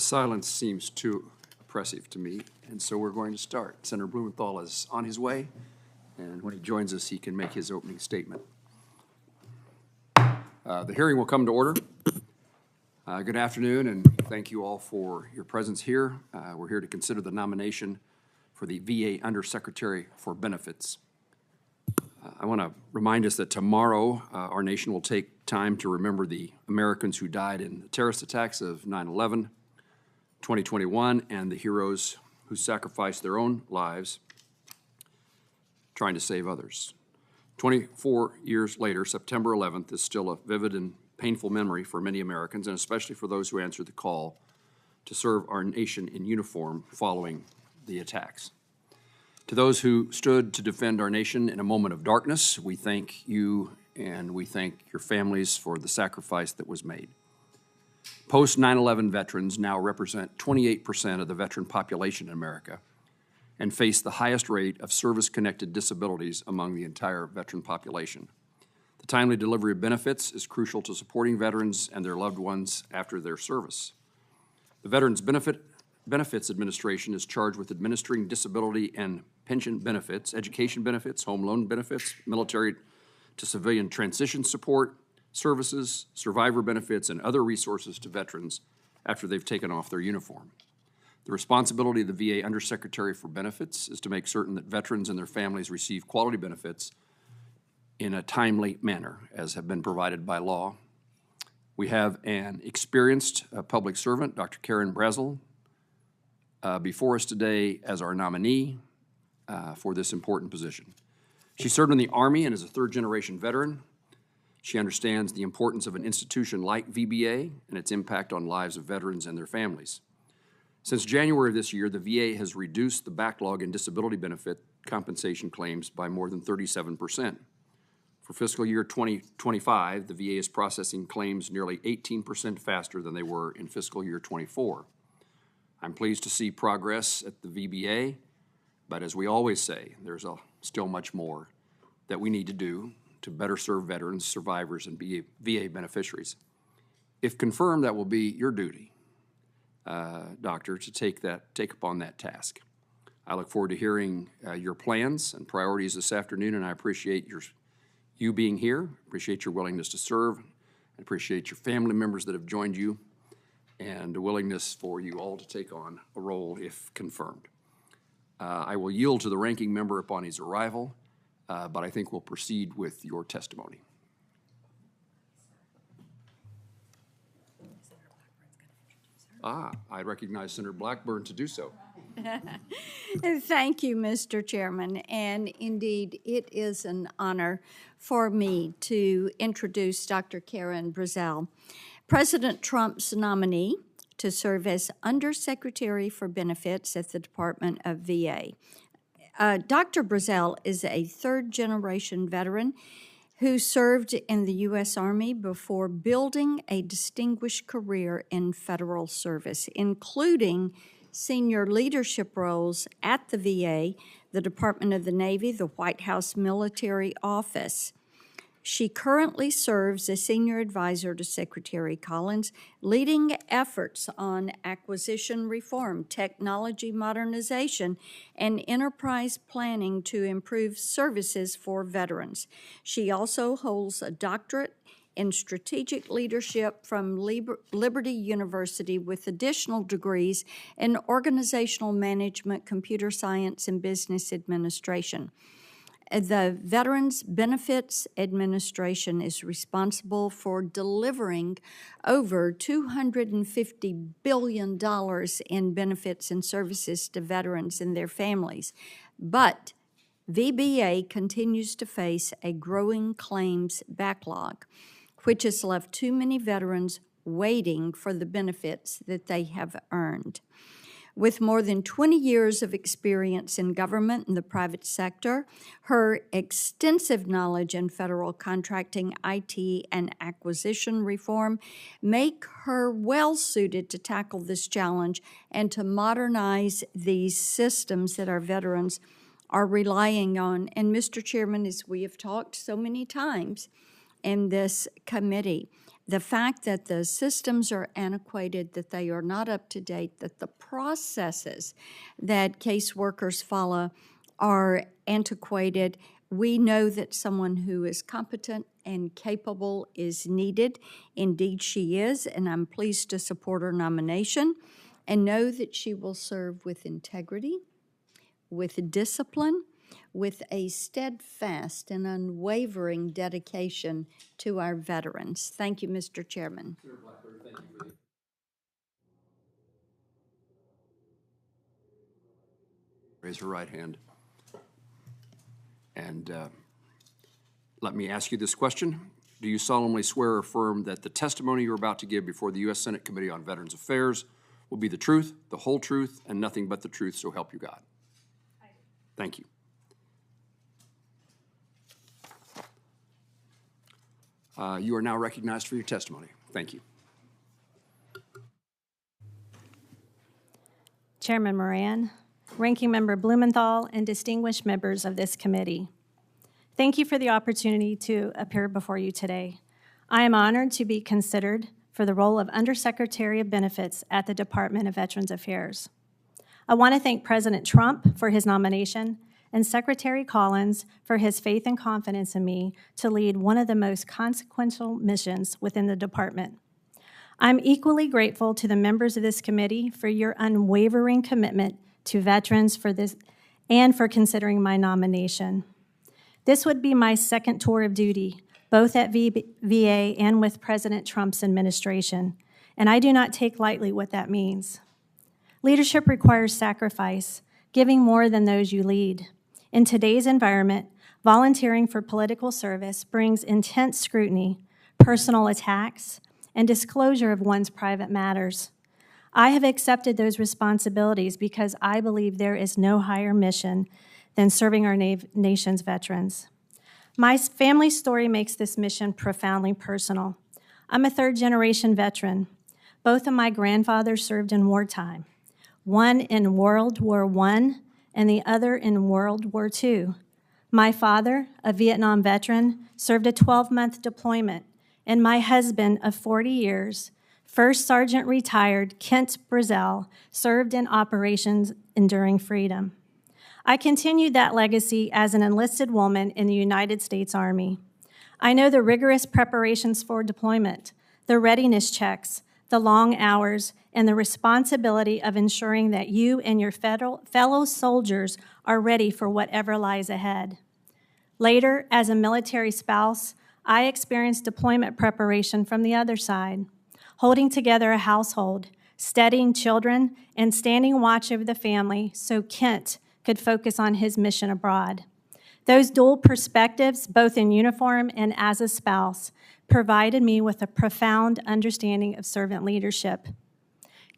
The silence seems too oppressive to me, and so we're going to start. Senator Blumenthal is on his way, and when he joins us, he can make his opening statement. The hearing will come to order. Good afternoon, and thank you all for your presence here. We're here to consider the nomination for the VA Undersecretary for Benefits. I want to remind us that tomorrow our nation will take time to remember the Americans who died in the terrorist attacks of 9/11, 2021, and the heroes who sacrificed their own lives trying to save others. 24 years later, September 11th is still a vivid and painful memory for many Americans, and especially for those who answered the call to serve our nation in uniform following the attacks. To those who stood to defend our nation in a moment of darkness, we thank you and we thank your families for the sacrifice that was made. Post 9/11 veterans now represent 28% of the veteran population in America and face the highest rate of service-connected disabilities among the entire veteran population. The timely delivery of benefits is crucial to supporting veterans and their loved ones after their service. The Veterans Benefits Administration is charged with administering disability and pension benefits, education benefits, home loan benefits, military to civilian transition support, services, survivor benefits, and other resources to veterans after they've taken off their uniform. The responsibility of the VA Undersecretary for Benefits is to make certain that veterans and their families receive quality benefits in a timely manner, as have been provided by law. We have an experienced public servant, Dr. Karen Brazel, before us today as our nominee for this important position. She served in the Army and is a third-generation veteran. She understands the importance of an institution like VBA and its impact on lives of veterans and their families. Since January of this year, the VA has reduced the backlog in disability benefit compensation claims by more than 37%. For fiscal year 2025, the VA is processing claims nearly 18% faster than they were in fiscal year 24. I'm pleased to see progress at the VBA, but as we always say, there's still much more that we need to do to better serve veterans, survivors, and VA beneficiaries. If confirmed, that will be your duty, Doctor, to take upon that task. I look forward to hearing your plans and priorities this afternoon, and I appreciate you being here, appreciate your willingness to serve, and appreciate your family members that have joined you, and a willingness for you all to take on a role if confirmed. I will yield to the ranking member upon his arrival, but I think we'll proceed with your testimony. I recognize Senator Blackburn to do so. Thank you, Mr. Chairman, and indeed it is an honor for me to introduce Dr. Karen Brazel, President Trump's nominee to serve as Undersecretary for Benefits at the Department of VA. Dr. Brazel is a third-generation veteran who served in the U.S. Army before building a distinguished career in federal service, including senior leadership roles at the VA, the Department of the Navy, the White House Military Office. She currently serves as senior advisor to Secretary Collins, leading efforts on acquisition reform, technology modernization, and enterprise planning to improve services for veterans. She also holds a doctorate in strategic leadership from Liberty University with additional degrees in organizational management, computer science, and business administration. The Veterans Benefits Administration is responsible for delivering over $250 billion in benefits and services to veterans and their families. But VBA continues to face a growing claims backlog, which has left too many veterans waiting for the benefits that they have earned. With more than 20 years of experience in government and the private sector, her extensive knowledge in federal contracting, IT, and acquisition reform make her well-suited to tackle this challenge and to modernize these systems that our veterans are relying on. And Mr. Chairman, as we have talked so many times in this committee, the fact that the systems are antiquated, that they are not up to date, that the processes that caseworkers follow are antiquated. We know that someone who is competent and capable is needed. Indeed, she is, and I'm pleased to support her nomination and know that she will serve with integrity, with discipline, with a steadfast and unwavering dedication to our veterans. Thank you, Mr. Chairman. Raise her right hand. And let me ask you this question. Do you solemnly swear or affirm that the testimony you're about to give before the U.S. Senate Committee on Veterans Affairs will be the truth, the whole truth, and nothing but the truth, so help you God? I do. Thank you. You are now recognized for your testimony. Thank you. Chairman Moran, Ranking Member Blumenthal, and distinguished members of this committee. Thank you for the opportunity to appear before you today. I am honored to be considered for the role of Undersecretary of Benefits at the Department of Veterans Affairs. I want to thank President Trump for his nomination and Secretary Collins for his faith and confidence in me to lead one of the most consequential missions within the department. I'm equally grateful to the members of this committee for your unwavering commitment to veterans and for considering my nomination. This would be my second tour of duty, both at VA and with President Trump's administration, and I do not take lightly what that means. Leadership requires sacrifice, giving more than those you lead. In today's environment, volunteering for political service brings intense scrutiny, personal attacks, and disclosure of one's private matters. I have accepted those responsibilities because I believe there is no higher mission than serving our nation's veterans. My family story makes this mission profoundly personal. I'm a third-generation veteran. Both of my grandfathers served in wartime, one in World War I and the other in World War II. My father, a Vietnam veteran, served a 12-month deployment, and my husband of 40 years, First Sergeant retired Kent Brazel, served in Operations Enduring Freedom. I continued that legacy as an enlisted woman in the United States Army. I know the rigorous preparations for deployment, the readiness checks, the long hours, and the responsibility of ensuring that you and your fellow soldiers are ready for whatever lies ahead. Later, as a military spouse, I experienced deployment preparation from the other side, holding together a household, steadying children, and standing watch over the family so Kent could focus on his mission abroad. Those dual perspectives, both in uniform and as a spouse, provided me with a profound understanding of servant leadership.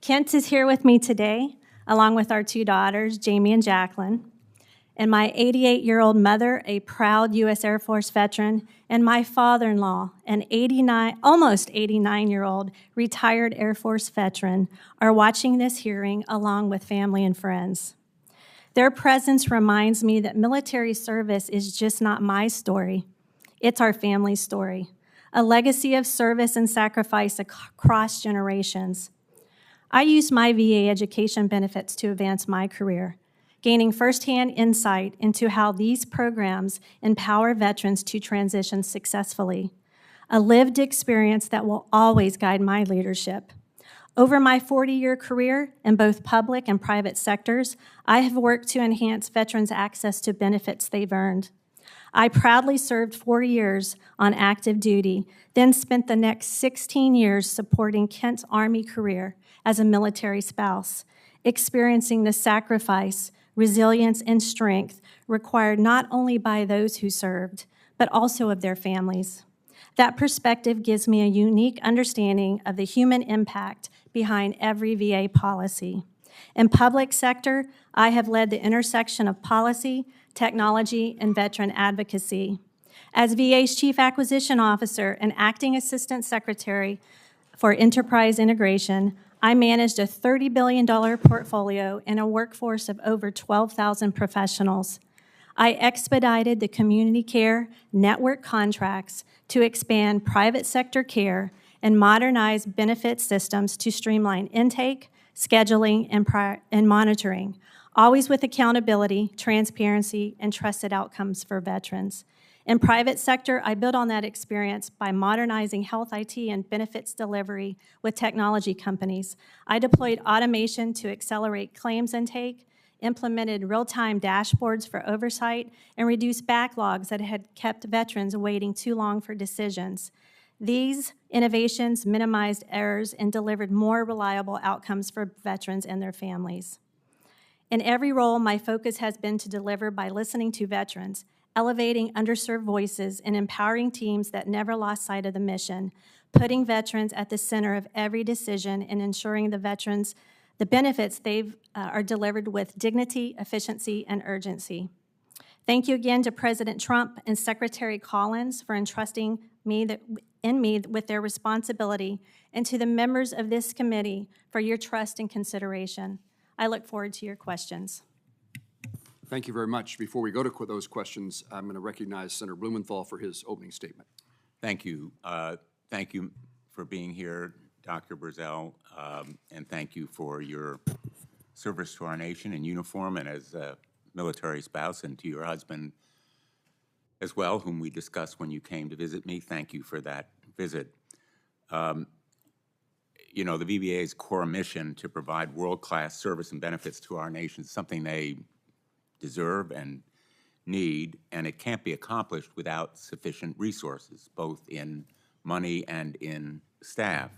Kent is here with me today, along with our two daughters, Jamie and Jacqueline, and my 88-year-old mother, a proud U.S. Air Force veteran, and my father-in-law, an almost 89-year-old retired Air Force veteran, are watching this hearing along with family and friends. Their presence reminds me that military service is just not my story. It's our family's story, a legacy of service and sacrifice across generations. I used my VA education benefits to advance my career, gaining firsthand insight into how these programs empower veterans to transition successfully, a lived experience that will always guide my leadership. Over my 40-year career in both public and private sectors, I have worked to enhance veterans' access to benefits they've earned. I proudly served 4 years on active duty, then spent the next 16 years supporting Kent's Army career as a military spouse, experiencing the sacrifice, resilience, and strength required not only by those who served, but also of their families. That perspective gives me a unique understanding of the human impact behind every VA policy. In public sector, I have led the intersection of policy, technology, and veteran advocacy. As VA's Chief Acquisition Officer and Acting Assistant Secretary for Enterprise Integration, I managed a $30 billion portfolio and a workforce of over 12,000 professionals. I expedited the community care network contracts to expand private sector care and modernize benefit systems to streamline intake, scheduling, and monitoring, always with accountability, transparency, and trusted outcomes for veterans. In private sector, I built on that experience by modernizing health IT and benefits delivery with technology companies. I deployed automation to accelerate claims intake, implemented real-time dashboards for oversight, and reduced backlogs that had kept veterans waiting too long for decisions. These innovations minimized errors and delivered more reliable outcomes for veterans and their families. In every role, my focus has been to deliver by listening to veterans, elevating underserved voices, and empowering teams that never lost sight of the mission, putting veterans at the center of every decision and ensuring the veterans the benefits are delivered with dignity, efficiency, and urgency. Thank you again to President Trump and Secretary Collins for entrusting me with their responsibility, and to the members of this committee for your trust and consideration. I look forward to your questions. Thank you very much. Before we go to those questions, I'm going to recognize Senator Blumenthal for his opening statement. Thank you. Thank you for being here, Dr. Brazel, and thank you for your service to our nation in uniform and as a military spouse, and to your husband as well, whom we discussed when you came to visit me. Thank you for that visit. You know, the VBA's core mission to provide world-class service and benefits to our nation is something they deserve and need, and it can't be accomplished without sufficient resources, both in money and in staff.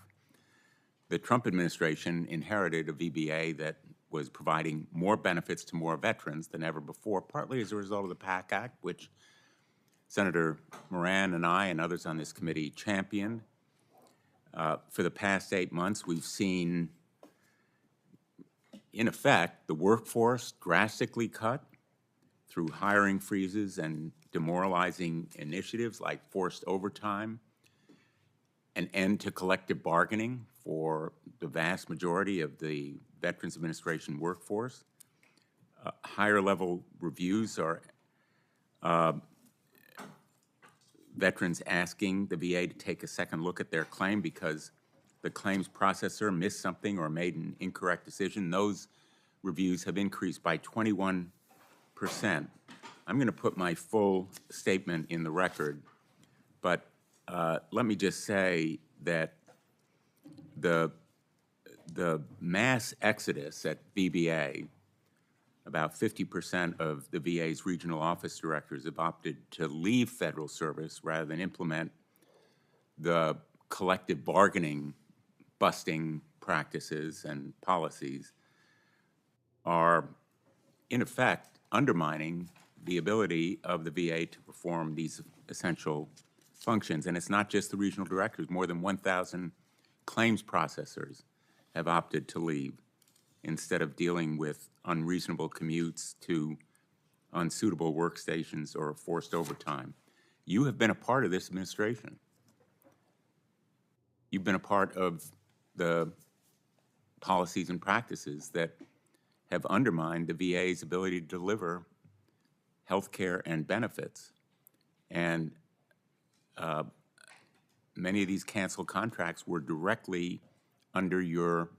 The Trump administration inherited a VBA that was providing more benefits to more veterans than ever before, partly as a result of the PAC Act, which Senator Moran and I and others on this committee championed. For the past 8 months, we've seen, in effect, the workforce drastically cut through hiring freezes and demoralizing initiatives like forced overtime, an end to collective bargaining for the vast majority of the Veterans Administration workforce. Higher level reviews are veterans asking the VA to take a second look at their claim because the claims processor missed something or made an incorrect decision. Those reviews have increased by 21%. I'm going to put my full statement in the record, but let me just say that the mass exodus at VBA, about 50% of the VA's regional office directors have opted to leave federal service rather than implement the collective bargaining busting practices and policies, are in effect undermining the ability of the VA to perform these essential functions. And it's not just the regional directors. More than 1,000 claims processors have opted to leave instead of dealing with unreasonable commutes to unsuitable workstations or forced overtime. You have been a part of this administration. You've been a part of the policies and practices that have undermined the VA's ability to deliver health care and benefits. And many of these canceled contracts were directly under your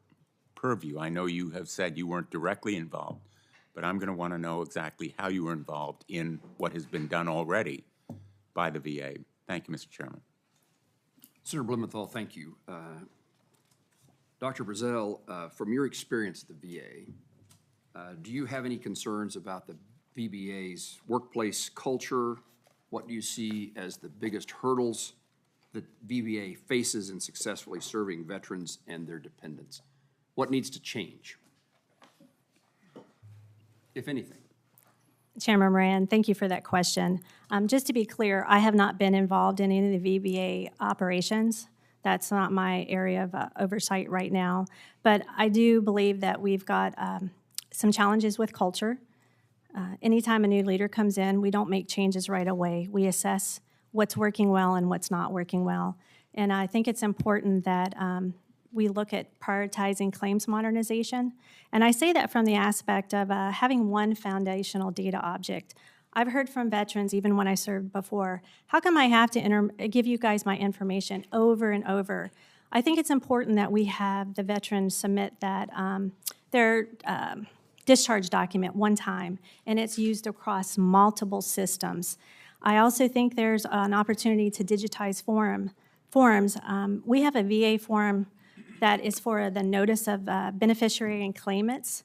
purview. I know you have said you weren't directly involved, but I'm going to want to know exactly how you were involved in what has been done already by the VA. Thank you, Mr. Chairman. Senator Blumenthal, thank you. Dr. Brazel, from your experience at the VA, do you have any concerns about the VBA's workplace culture? What do you see as the biggest hurdles that VBA faces in successfully serving veterans and their dependents? What needs to change, if anything? Chairman Moran, thank you for that question. Just to be clear, I have not been involved in any of the VBA operations. That's not my area of oversight right now. But I do believe that we've got some challenges with culture. Anytime a new leader comes in, we don't make changes right away. We assess what's working well and what's not working well. And I think it's important that we look at prioritizing claims modernization. And I say that from the aspect of having one foundational data object. I've heard from veterans, even when I served before, how come I have to give you guys my information over and over? I think it's important that we have the veterans submit that their discharge document one time, and it's used across multiple systems. I also think there's an opportunity to digitize forms. We have a VA form that is for the notice of beneficiary and claimants.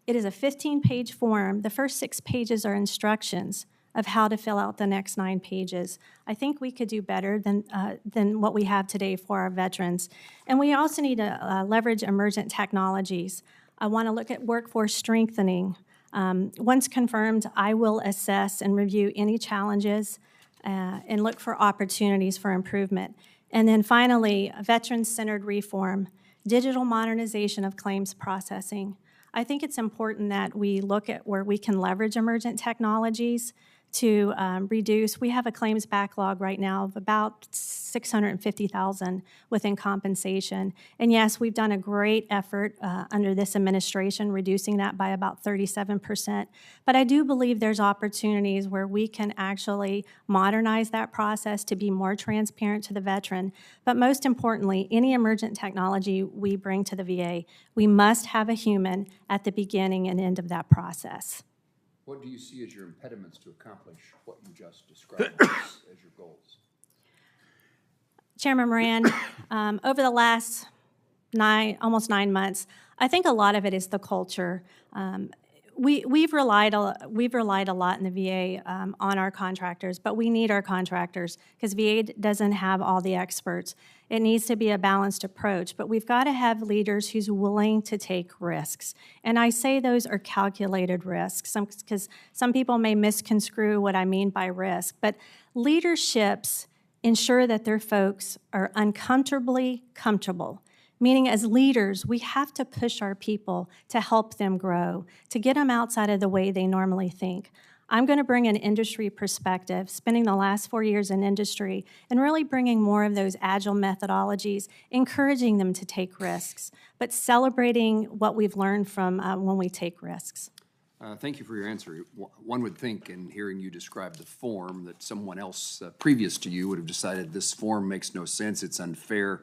It is a 15-page form. The first 6 pages are instructions of how to fill out the next 9 pages. I think we could do better than what we have today for our veterans. And we also need to leverage emergent technologies. I want to look at workforce strengthening. Once confirmed, I will assess and review any challenges and look for opportunities for improvement. And then finally, veteran-centered reform, digital modernization of claims processing. I think it's important that we look at where we can leverage emergent technologies to reduce. We have a claims backlog right now of about $650,000 within compensation. And yes, we've done a great effort under this administration, reducing that by about 37%. But I do believe there's opportunities where we can actually modernize that process to be more transparent to the veteran. But most importantly, any emergent technology we bring to the VA, we must have a human at the beginning and end of that process. What do you see as your impediments to accomplish what you just described as your goals? Chairman Moran, over the last almost 9 months, I think a lot of it is the culture. We've relied a lot in the VA on our contractors, but we need our contractors because VA doesn't have all the experts. It needs to be a balanced approach, but we've got to have leaders who's willing to take risks. And I say those are calculated risks because some people may misconstrue what I mean by risk, but leaderships ensure that their folks are uncomfortably comfortable. Meaning as leaders, we have to push our people to help them grow, to get them outside of the way they normally think. I'm going to bring an industry perspective, spending the last 4 years in industry, and really bringing more of those agile methodologies, encouraging them to take risks, but celebrating what we've learned from when we take risks. Thank you for your answer. One would think, in hearing you describe the form, that someone else previous to you would have decided this form makes no sense, it's unfair,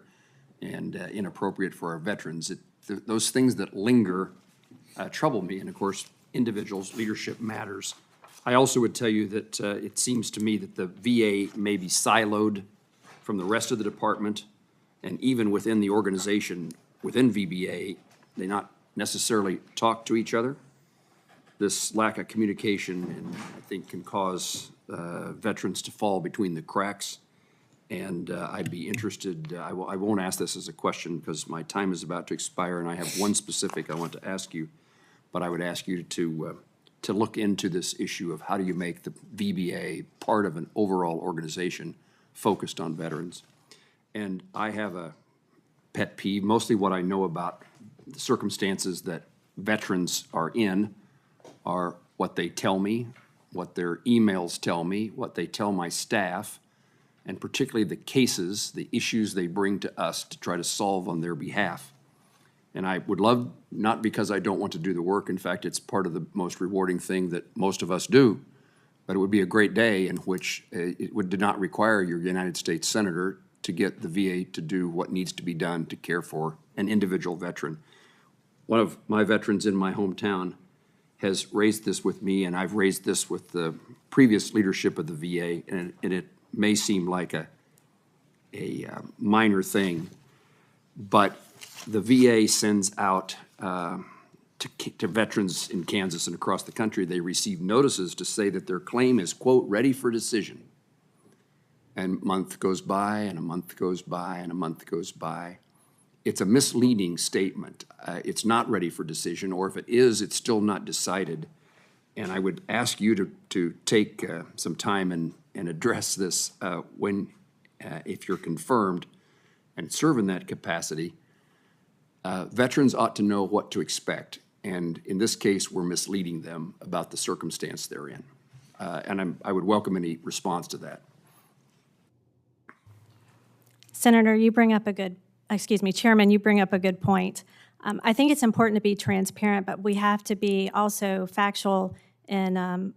and inappropriate for our veterans. Those things that linger trouble me, and of course, individuals, leadership matters. I also would tell you that it seems to me that the VA may be siloed from the rest of the department, and even within the organization, within VBA, they not necessarily talk to each other. This lack of communication, and I think, can cause veterans to fall between the cracks. And I'd be interested, I won't ask this as a question because my time is about to expire and I have one specific I want to ask you, but I would ask you to look into this issue of how do you make the VBA part of an overall organization focused on veterans. And I have a pet peeve, mostly what I know about the circumstances that veterans are in are what they tell me, what their emails tell me, what they tell my staff, and particularly the cases, the issues they bring to us to try to solve on their behalf. And I would love, not because I don't want to do the work, in fact, it's part of the most rewarding thing that most of us do, but it would be a great day in which it did not require your United States Senator to get the VA to do what needs to be done to care for an individual veteran. One of my veterans in my hometown has raised this with me, and I've raised this with the previous leadership of the VA, and it may seem like a minor thing, but the VA sends out to veterans in Kansas and across the country, they receive notices to say that their claim is, quote, ready for decision. And a month goes by, and a month goes by, and a month goes by. It's a misleading statement. It's not ready for decision, or if it is, it's still not decided. And I would ask you to take some time and address this if you're confirmed and serve in that capacity. Veterans ought to know what to expect, and in this case, we're misleading them about the circumstance they're in. And I would welcome any response to that. Senator, you bring up Chairman, you bring up a good point. I think it's important to be transparent, but we have to be also factual in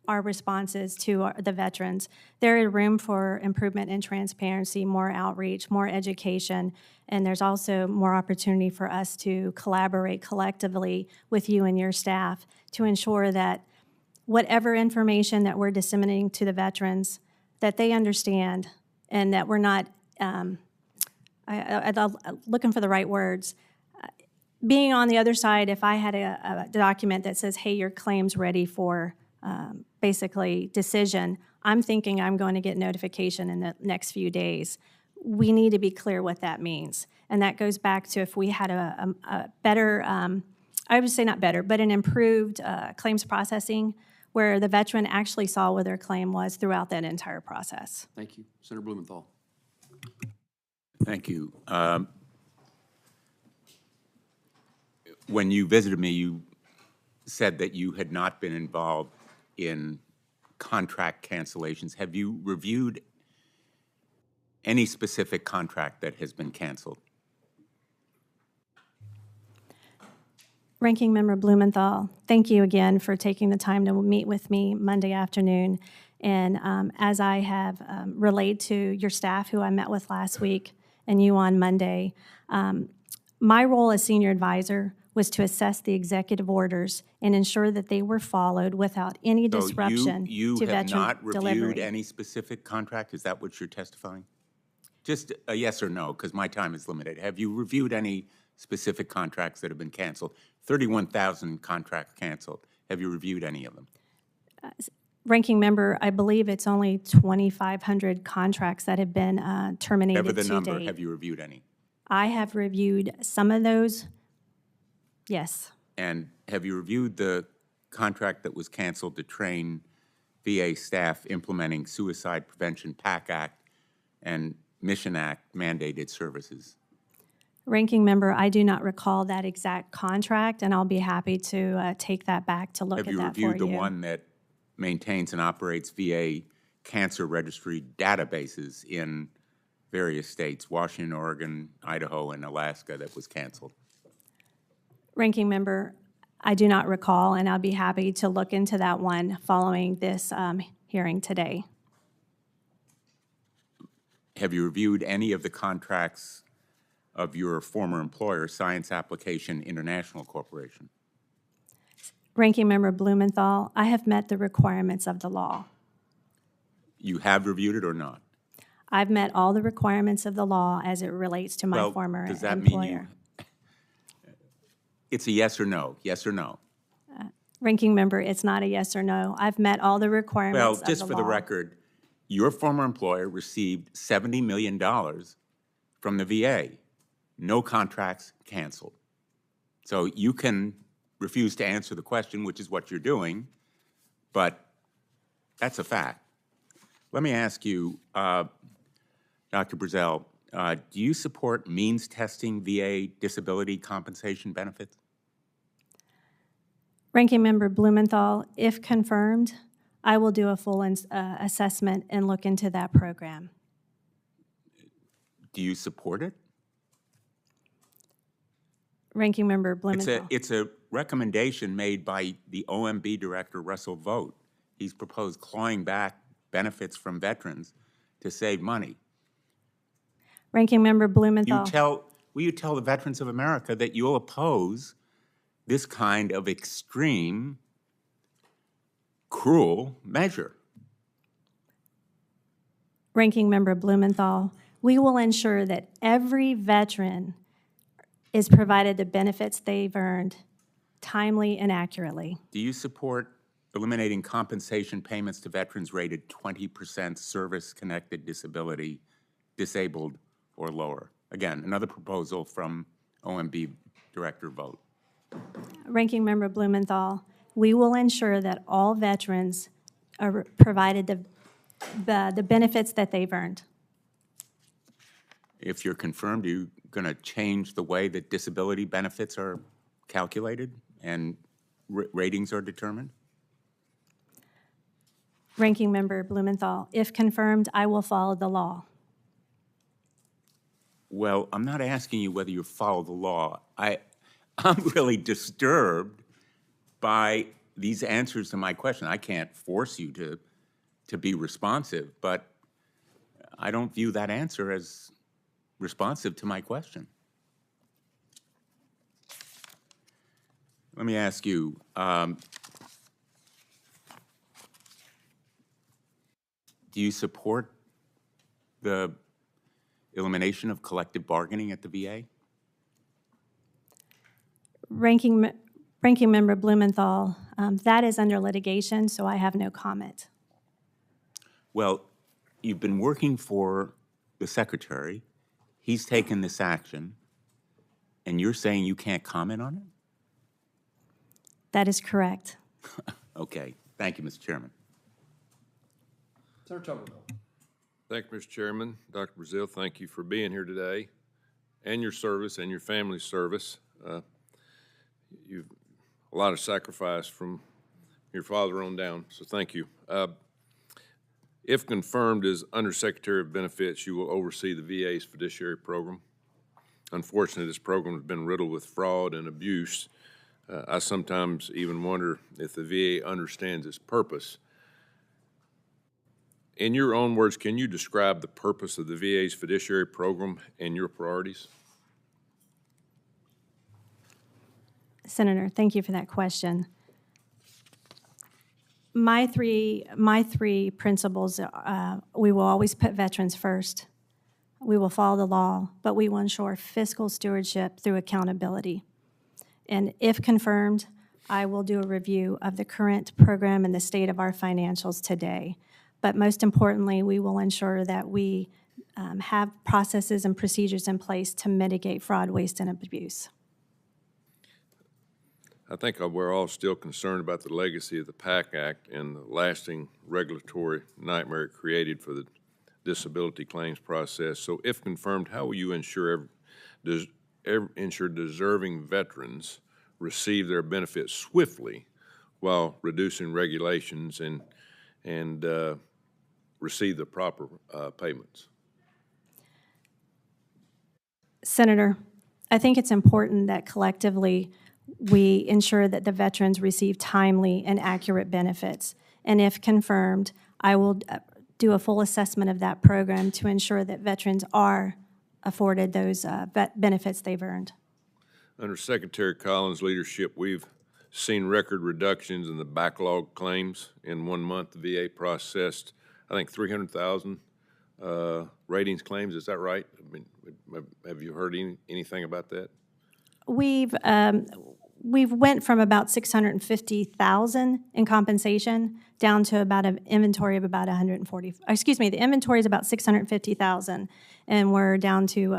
our responses to the veterans. There is room for improvement in transparency, more outreach, more education, and there's also more opportunity for us to collaborate collectively with you and your staff to ensure that whatever information that we're disseminating to the veterans, that they understand and that we're not, I'm looking for the right words, being on the other side, if I had a document that says, hey, your claim's ready for basically decision, I'm thinking I'm going to get notification in the next few days. We need to be clear what that means. And that goes back to if we had a better, I would say not better, but an improved claims processing where the veteran actually saw where their claim was throughout that entire process. Thank you. Senator Blumenthal. Thank you. When you visited me, you said that you had not been involved in contract cancellations. Have you reviewed any specific contract that has been canceled? Ranking Member Blumenthal, thank you again for taking the time to meet with me Monday afternoon. And as I have relayed to your staff who I met with last week and you on Monday, my role as senior advisor was to assess the executive orders and ensure that they were followed without any disruption you to have veteran not reviewed delivery. any specific contract? Is that what you're testifying? Just a yes or no, because my time is limited. Have you reviewed any specific contracts that have been canceled? 31,000 contracts canceled. Have you reviewed any of them? Ranking Member, I believe it's only 2,500 contracts that have been terminated Whatever the to number, date. have you reviewed any? I have reviewed some of those, yes. And have you reviewed the contract that was canceled to train VA staff implementing Suicide Prevention PAC Act and Mission Act mandated services? Ranking Member, I do not recall that exact contract, and I'll be happy to take that back to look Have at you that for reviewed you. the one that maintains and operates VA cancer registry databases in various states, Washington, Oregon, Idaho, and Alaska, that was canceled? Ranking Member, I do not recall, and I'll be happy to look into that one following this hearing today. Have you reviewed any of the contracts of your former employer, Science Application International Corporation? Ranking Member Blumenthal, I have met the requirements of the law. You have reviewed it or not? I've met all the requirements of the law as it relates to my former does that employer. mean you? It's a yes or no, yes or no? Ranking Member, it's not a yes or no. I've met all the requirements Well, of the just for the law. record, your former employer received $70 million from the VA. No contracts canceled. So you can refuse to answer the question, which is what you're doing, but that's a fact. Let me ask you, Dr. Brazel, do you support means testing VA disability compensation benefits? Ranking Member Blumenthal, if confirmed, I will do a full assessment and look into that program. Do you support it? Ranking Member Blumenthal. It's a recommendation made by the OMB director, Russell Vogt. He's proposed clawing back benefits from veterans to save money. Ranking Member Blumenthal. Will you tell the veterans of America that you'll oppose this kind of extreme, cruel measure? Ranking Member Blumenthal, we will ensure that every veteran is provided the benefits they've earned timely and accurately. Do you support eliminating compensation payments to veterans rated 20% service-connected disability, disabled or lower? Again, another proposal from OMB Director Vogt. Ranking Member Blumenthal, we will ensure that all veterans are provided the benefits that they've earned. If you're confirmed, are you going to change the way that disability benefits are calculated and ratings are determined? Ranking Member Blumenthal, if confirmed, I will follow the law. Well, I'm not asking you whether you follow the law. I'm really disturbed by these answers to my question, I can't force you to be responsive, but I don't view that answer as responsive to my question. Let me ask you, do you support the elimination of collective bargaining at the VA? Ranking Member Blumenthal, that is under litigation, so I have no comment. Well, you've been working for the Secretary. He's taken this action, and you're saying you can't comment on it? That is correct. Okay. Thank you, Mr. Chairman. Senator Tuberville. Thank you, Mr. Chairman. Dr. Brazil, thank you for being here today and your service and your family's service. You've a lot of sacrifice from your father on down, so thank you. If confirmed as Undersecretary of Benefits, you will oversee the VA's fiduciary program. Unfortunately, this program has been riddled with fraud and abuse. I sometimes even wonder if the VA understands its purpose. In your own words, can you describe the purpose of the VA's fiduciary program and your priorities? Senator, thank you for that question. My three principles, we will always put veterans first. We will follow the law, but we will ensure fiscal stewardship through accountability. And if confirmed, I will do a review of the current program and the state of our financials today. But most importantly, we will ensure that we have processes and procedures in place to mitigate fraud, waste, and abuse. I think we're all still concerned about the legacy of the PAC Act and the lasting regulatory nightmare it created for the disability claims process. So if confirmed, how will you ensure deserving veterans receive their benefits swiftly while reducing regulations and receive the proper payments? Senator, I think it's important that collectively we ensure that the veterans receive timely and accurate benefits. And if confirmed, I will do a full assessment of that program to ensure that veterans are afforded those benefits they've earned. Under Secretary Collins' leadership, we've seen record reductions in the backlog claims. In 1 month, the VA processed, I think, 300,000 ratings claims. Is that right? I mean, have you heard anything about that? We've went from about 650,000 in compensation down to about an inventory of about 140. Excuse me, the inventory is about 650,000, and we're down to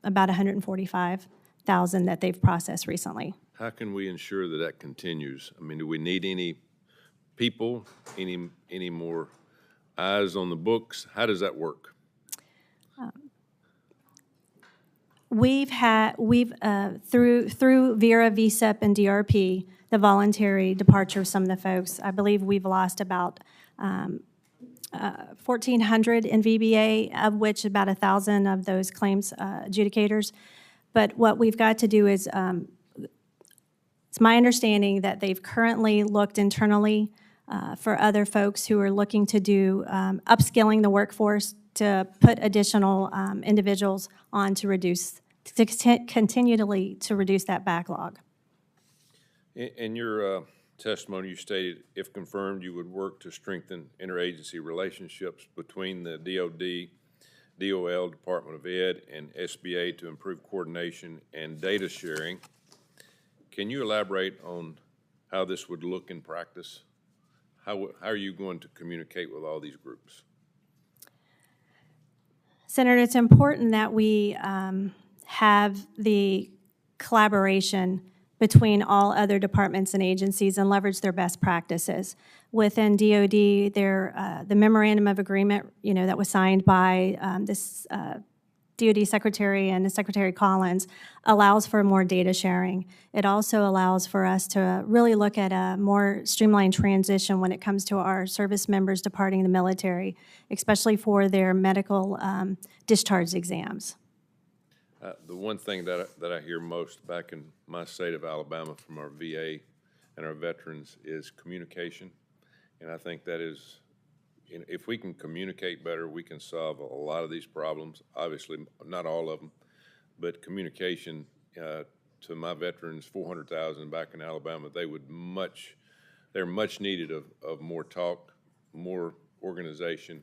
about 145,000 that they've processed recently. How can we ensure that that continues? I mean, do we need any people, any more eyes on the books? How does that work? We've through VERA, VSEP, and DRP, the voluntary departure of some of the folks, I believe we've lost about 1,400 in VBA, of which about 1,000 of those claims adjudicators. But what we've got to do is, it's my understanding that they've currently looked internally for other folks who are looking to do upskilling the workforce to put additional individuals on to continually to reduce that backlog. In your testimony, you stated, if confirmed, you would work to strengthen interagency relationships between the DOD, DOL, Department of Ed, and SBA to improve coordination and data sharing. Can you elaborate on how this would look in practice? How are you going to communicate with all these groups? Senator, it's important that we have the collaboration between all other departments and agencies and leverage their best practices. Within DOD, the memorandum of agreement, that was signed by this DOD Secretary and Secretary Collins allows for more data sharing. It also allows for us to really look at a more streamlined transition when it comes to our service members departing the military, especially for their medical discharge exams. The one thing that I hear most back in my state of Alabama from our VA and our veterans is communication. And I think that is, if we can communicate better, we can solve a lot of these problems. Obviously, not all of them, but communication to my veterans, 400,000 back in Alabama, they're much needed of more talk, more organization,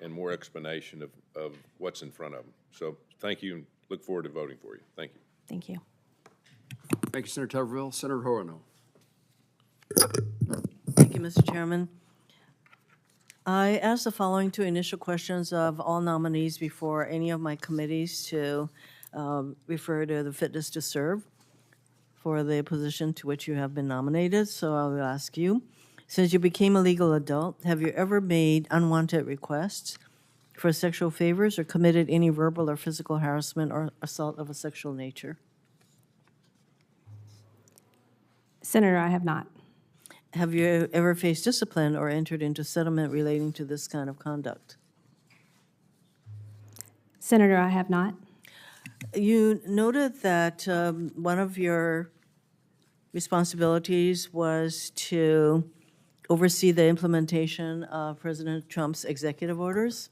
and more explanation of what's in front of them. So thank you, and look forward to voting for you. Thank you. Thank you. Thank you, Senator Tuberville. Senator Horino. Thank you, Mr. Chairman. I asked the following two initial questions of all nominees before any of my committees to refer to the fitness to serve for the position to which you have been nominated. So I will ask you, since you became a legal adult, have you ever made unwanted requests for sexual favors or committed any verbal or physical harassment or assault of a sexual nature? Senator, I have not. Have you ever faced discipline or entered into settlement relating to this kind of conduct? Senator, I have not. You noted that one of your responsibilities was to oversee the implementation of President Trump's executive orders.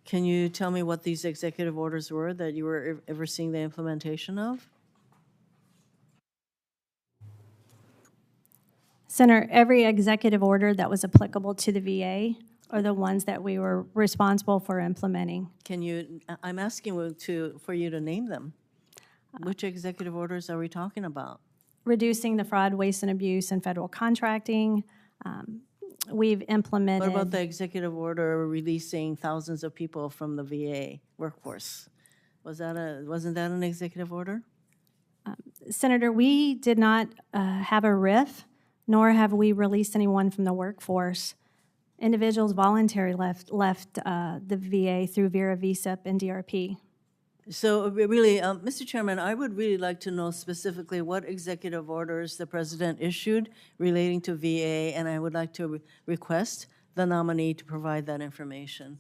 Can you tell me what these executive orders were that you were overseeing the implementation of? Senator, every executive order that was applicable to the VA are the ones that we were responsible for implementing. Can you, I'm asking for you to name them. Which executive orders are we talking about? Reducing the fraud, waste, and abuse in federal contracting. We've implemented. What about the executive order releasing thousands of people from the VA workforce? Wasn't that an executive order? Senator, we did not have a RIF, nor have we released anyone from the workforce. Individuals voluntarily left the VA through Vera VSIP and DRP. So really, Mr. Chairman, I would really like to know specifically what executive orders the president issued relating to VA, and I would like to request the nominee to provide that information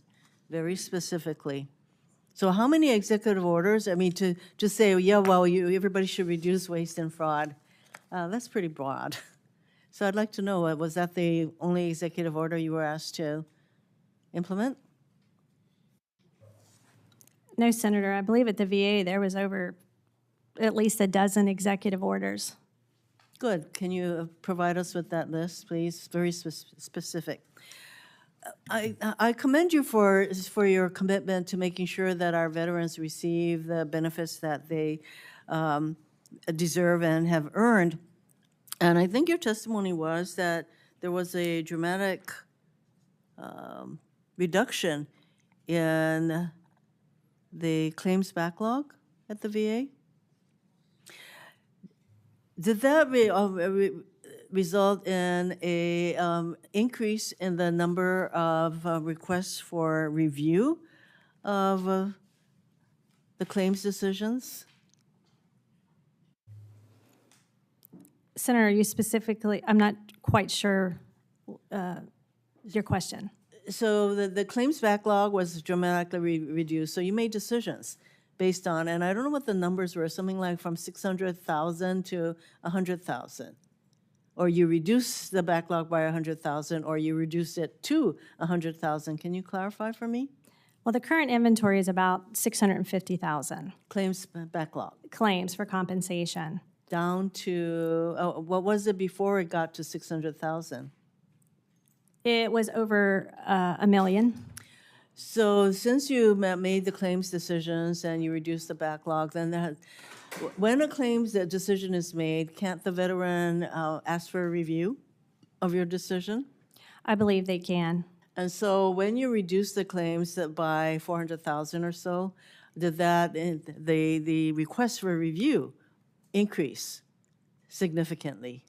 very specifically. So how many executive orders? I mean, to just say, yeah, well, everybody should reduce waste and fraud, that's pretty broad. So I'd like to know, was that the only executive order you were asked to implement? No, Senator, I believe at the VA there was over at least a dozen executive orders. Good. Can you provide us with that list, please? Very specific. I commend you for your commitment to making sure that our veterans receive the benefits that they deserve and have earned. And I think your testimony was that there was a dramatic reduction in the claims backlog at the VA. Did that result in a increase in the number of requests for review of the claims decisions? Senator, you specifically, I'm not quite sure your question. So the claims backlog was dramatically reduced, so you made decisions based on, and I don't know what the numbers were, something like from 600,000 to 100,000. Or you reduce the backlog by 100,000, or you reduce it to 100,000. Can you clarify for me? Well, the current inventory is about 650,000 Claims backlog. claims for compensation. Down to, what was it before it got to 600,000? It was over $1 million. So since you made the claims decisions and you reduced the backlog, then when a claims decision is made, can't the veteran ask for a review of your decision? I believe they can. And so when you reduce the claims by 400,000 or so, did that the request for review increase significantly?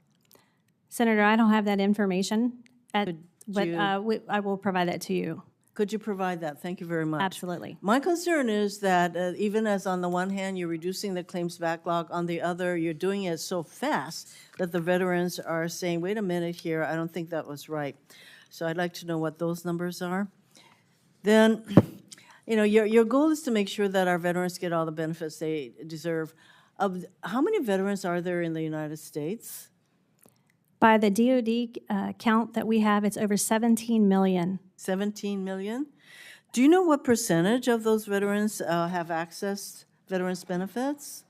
Senator, I don't have that information, but I will provide that to you. Could you provide that? Thank you very much. Absolutely. My concern is that even as on the one hand, you're reducing the claims backlog, on the other, you're doing it so fast that the veterans are saying, wait a minute here, I don't think that was right. So I'd like to know what those numbers are. Then, you know, your goal is to make sure that our veterans get all the benefits they deserve. How many veterans are there in the United States? By the DoD count that we have, it's over 17 million. 17 million? Do you know what percentage of those veterans have accessed veterans benefits?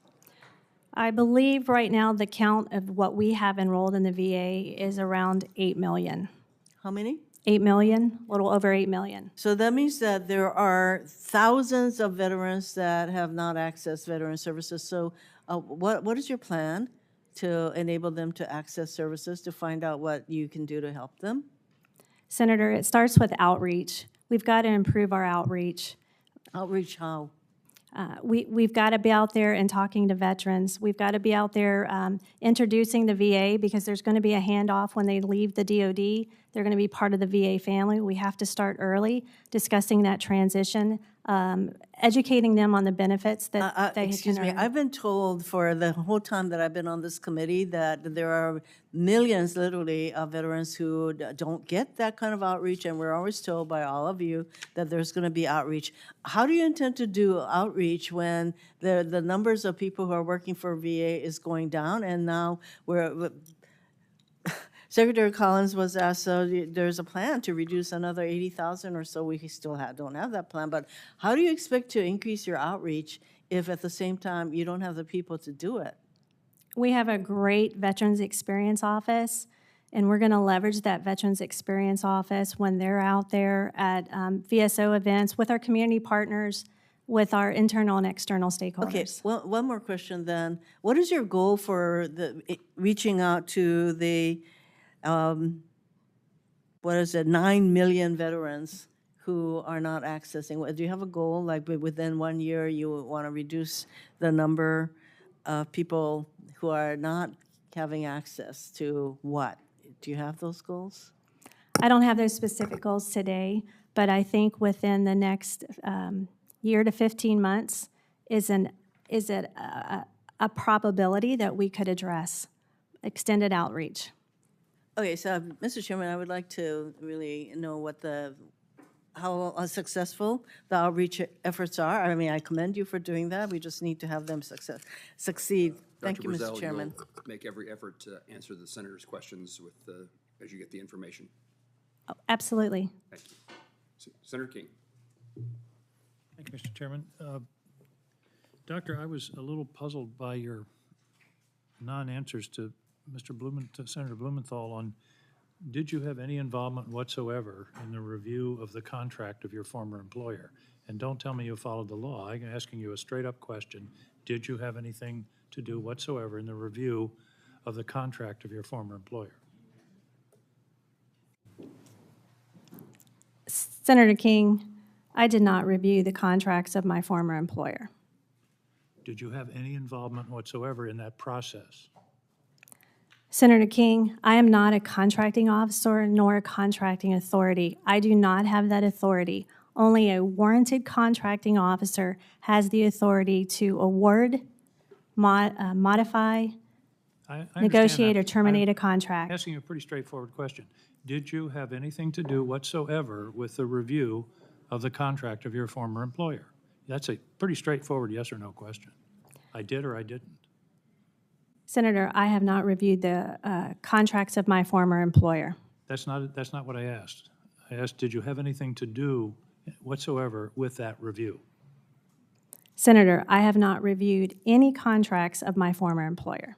I believe right now the count of what we have enrolled in the VA is around 8 million. How many? 8 million, a little over 8 million. So that means that there are thousands of veterans that have not accessed veteran services. So what is your plan to enable them to access services, to find out what you can do to help them? Senator, it starts with outreach. We've got to improve our outreach. Outreach how? We've got to be out there and talking to veterans. We've got to be out there introducing the VA, because there's going to be a handoff when they leave the DoD. They're going to be part of the VA family. We have to start early discussing that transition, educating them on the benefits that they Excuse can me, earn. I've been told for the whole time that I've been on this committee that there are millions, literally, of veterans who don't get that kind of outreach, and we're always told by all of you that there's going to be outreach. How do you intend to do outreach when the numbers of people who are working for VA is going down, and now Secretary Collins was asked, so there's a plan to reduce another 80,000 or so. We still don't have that plan, but how do you expect to increase your outreach if at the same time you don't have the people to do it? We have a great Veterans Experience Office, and we're going to leverage that Veterans Experience Office when they're out there at VSO events with our community partners, with our internal and external stakeholders. Okay, well, one more question then. What is your goal for reaching out to the 9 million veterans who are not accessing? Do you have a goal, like within 1 year you want to reduce the number of people who are not having access to what? Do you have those goals? I don't have those specific goals today, but I think within the next year to 15 months is it a probability that we could address extended outreach. Okay, so Mr. Chairman, I would like to really know how successful the outreach efforts are. I mean, I commend you for doing that. We just need to have them succeed. Thank you, Dr. Mr. Chairman. You'll make every effort to answer the senator's questions as you get the information. Oh, absolutely. Thank you. Senator King. Thank you, Mr. Chairman. Doctor, I was a little puzzled by your non-answers to Senator Blumenthal on, did you have any involvement whatsoever in the review of the contract of your former employer? And don't tell me you followed the law. I'm asking you a straight-up question. Did you have anything to do whatsoever in the review of the contract of your former employer? Senator King, I did not review the contracts of my former employer. Did you have any involvement whatsoever in that process? Senator King, I am not a contracting officer nor a contracting authority. I do not have that authority. Only a warranted contracting officer has the authority to award, modify, I negotiate, or understand that. terminate a I'm contract. asking you a pretty straightforward question. Did you have anything to do whatsoever with the review of the contract of your former employer? That's a pretty straightforward yes or no question. I did or I didn't. Senator, I have not reviewed the contracts of my former employer. That's not what I asked. I asked, did you have anything to do whatsoever with that review? Senator, I have not reviewed any contracts of my former employer.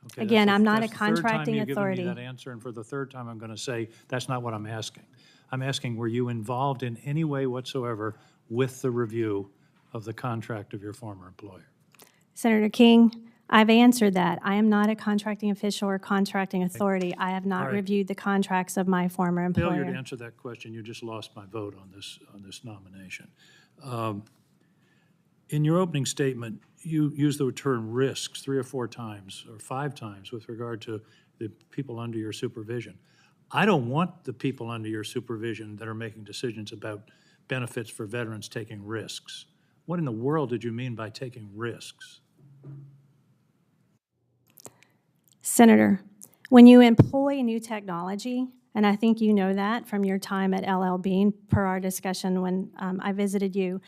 Okay, Again, I'm not a that's the third time contracting you've given me authority. that answer, and for the third time, I'm going to say that's not what I'm asking. I'm asking, were you involved in any way whatsoever with the review of the contract of your former employer? Senator King, I've answered that. I am not a contracting official or contracting authority. I have not All right. reviewed the contracts of my former Failure to employer. answer that question, you just lost my vote on this nomination. In your opening statement, you used the term risks 3 or 4 times or 5 times with regard to the people under your supervision. I don't want the people under your supervision that are making decisions about benefits for veterans taking risks. What in the world did you mean by taking risks? Senator, when you employ new technology, and I think you know that from your time at LL Bean, per our discussion when I visited you,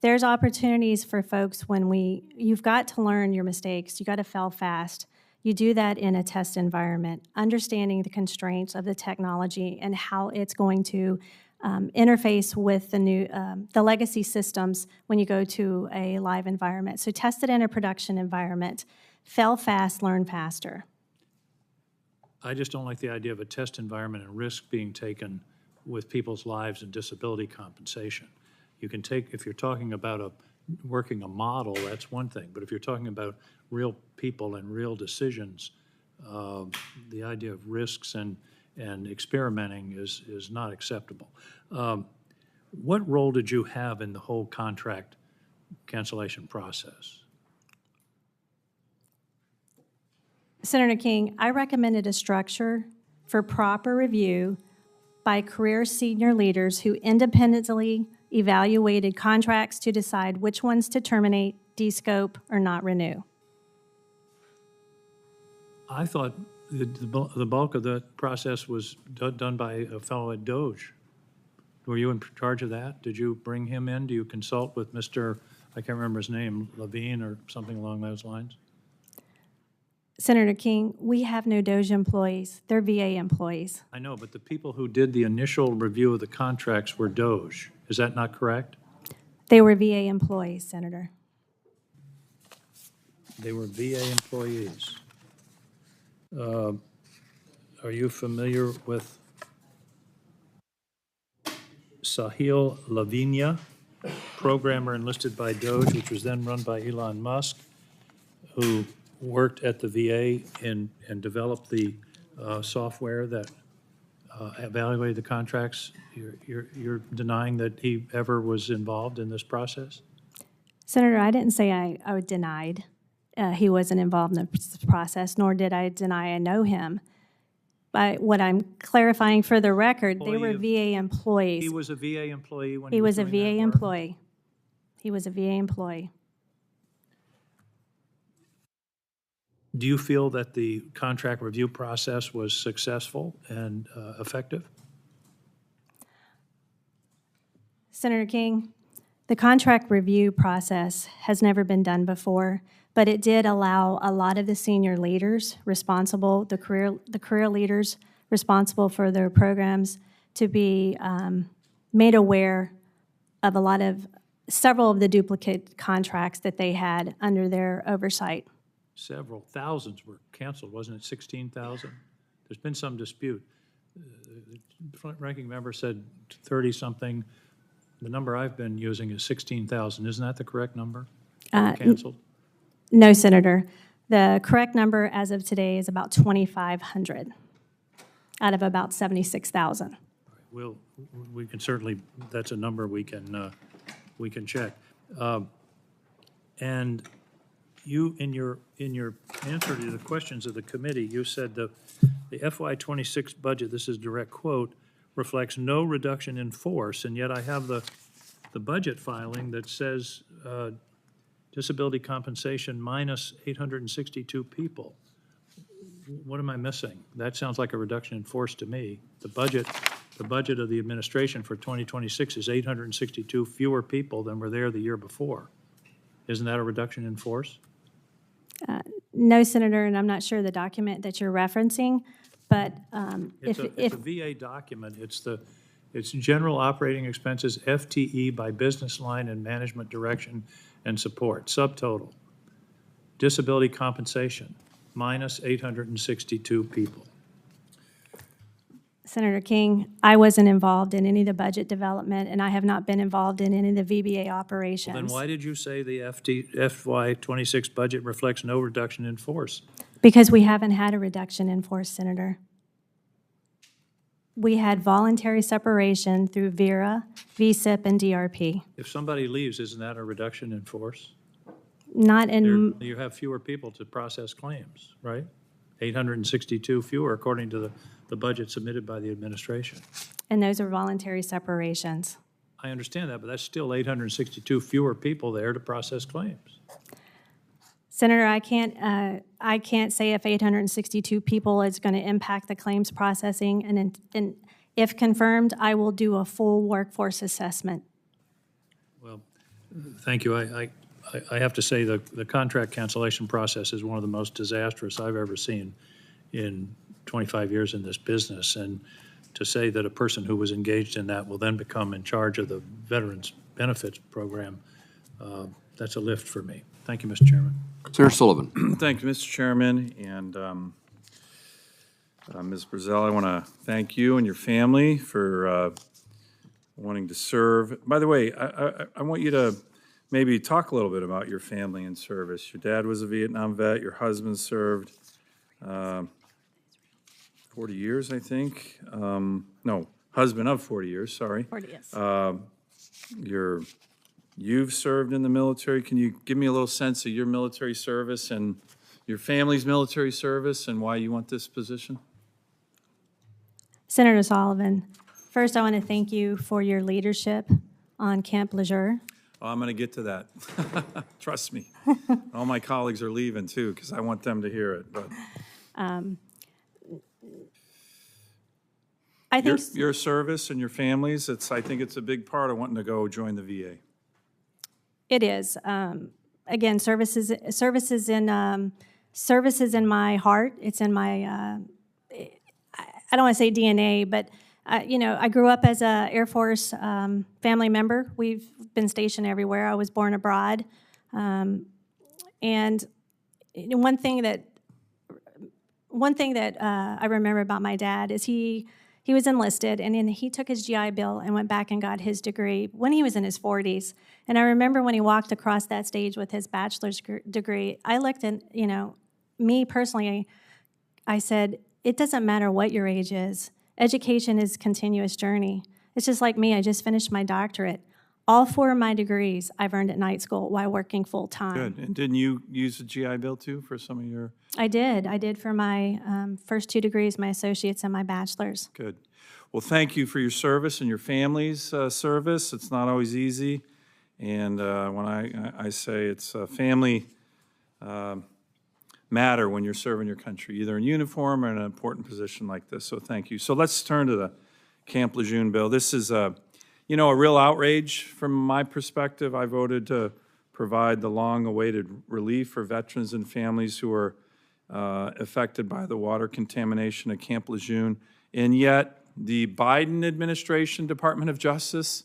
there's opportunities for folks when you've got to learn your mistakes. You got to fail fast. You do that in a test environment, understanding the constraints of the technology and how it's going to interface with the legacy systems when you go to a live environment. So test it in a production environment. Fail fast, learn faster. I just don't like the idea of a test environment and risk being taken with people's lives and disability compensation. You can take, if you're talking about working a model, that's one thing, but if you're talking about real people and real decisions, the idea of risks and experimenting is not acceptable. What role did you have in the whole contract cancellation process? Senator King, I recommended a structure for proper review by career senior leaders who independently evaluated contracts to decide which ones to terminate, descope, or not renew. I thought the bulk of the process was done by a fellow at Doge. Were you in charge of that? Did you bring him in? Do you consult with Mr., I can't remember his name, Lejeune or something along those lines? Senator King, we have no Doge employees. They're VA employees. I know, but the people who did the initial review of the contracts were Doge. Is that not correct? They were VA employees, Senator. They were VA employees. Are you familiar with Sahil Lavinia, programmer enlisted by Doge, which was then run by Elon Musk, who worked at the VA and developed the software that evaluated the contracts? You're denying that he ever was involved in this process? Senator, I didn't say I denied he wasn't involved in the process, nor did I deny I know him. But what I'm clarifying for the record, they were VA employees. He was a VA employee when He was a doing VA that work? employee. He was a VA employee. Do you feel that the contract review process was successful and effective? Senator King, the contract review process has never been done before, but it did allow a lot of the senior leaders responsible, the career leaders responsible for their programs, to be made aware of several of the duplicate contracts that they had under their oversight. Several thousands were canceled, wasn't it 16,000? There's been some dispute. The ranking member said 30-something. The number I've been using is 16,000. Isn't that the correct number? Canceled? No, Senator. The correct number as of today is about 2,500 out of about 76,000. We can certainly, that's a number we can check. And you, in your answer to the questions of the committee, you said the FY26 budget, this is direct quote, reflects no reduction in force, and yet I have the budget filing that says disability compensation minus 862 people. What am I missing? That sounds like a reduction in force to me. The budget of the administration for 2026 is 862 fewer people than were there the year before. Isn't that a reduction in force? No, Senator, and I'm not sure the document that you're referencing, but It's a VA document. It's general operating expenses, FTE by business line and management direction and support, subtotal. Disability compensation, minus 862 people. Senator King, I wasn't involved in any of the budget development, and I have not been involved in any of the VBA operations. Well, then why did you say the FY26 budget reflects no reduction in force? Because we haven't had a reduction in force, Senator. We had voluntary separation through VERA, VSIP, and DRP. If somebody leaves, isn't that a reduction in force? Not in, You have fewer people to process claims, right? 862 fewer according to the budget submitted by the administration. and those are voluntary separations. I understand that, but that's still 862 fewer people there to process claims. Senator, I can't say if 862 people is going to impact the claims processing, and if confirmed, I will do a full workforce assessment. Well, thank you. I have to say the contract cancellation process is one of the most disastrous I've ever seen in 25 years in this business. And to say that a person who was engaged in that will then become in charge of the Veterans Benefits Program, that's a lift for me. Thank you, Mr. Chairman. Senator Sullivan. Thank you, Mr. Chairman, and Ms. Brazel, I want to thank you and your family for wanting to serve. By the way, I want you to maybe talk a little bit about your family and service. Your dad was a Vietnam vet, your husband served 40 years, I think. No, husband of 40 years, sorry. 40, yes. You've served in the military. Can you give me a little sense of your military service and your family's military service and why you want this position? Senator Sullivan, first I want to thank you for your leadership on Camp Lejeune. Oh, I'm going to get to that. Trust me. All my colleagues are leaving too because I want them to hear it. But I think your service and your families, I think it's a big part of wanting to go join the VA. it is. Again, services in my heart. It's in my I don't want to say DNA, but I grew up as a Air Force family member. We've been stationed everywhere. I was born abroad, and one thing that I remember about my dad is he was enlisted, and then he took his GI Bill and went back and got his degree when he was in his 40s. And I remember when he walked across that stage with his bachelor's degree, I looked at, me personally, I said, it doesn't matter what your age is. Education is a continuous journey. It's just like me. I just finished my doctorate. All 4 of my degrees I've earned at night school while working full time. Good. And didn't you use the GI Bill too for some of your? I did for my first 2 degrees, my associates and my bachelor's. Good. Well, thank you for your service and your family's service. It's not always easy. And when I say it's a family matter when you're serving your country, either in uniform or in an important position like this. So thank you. So let's turn to the Camp Lejeune bill. This is a real outrage from my perspective. I voted to provide the long-awaited relief for veterans and families who are affected by the water contamination at Camp Lejeune. And yet, the Biden administration Department of Justice,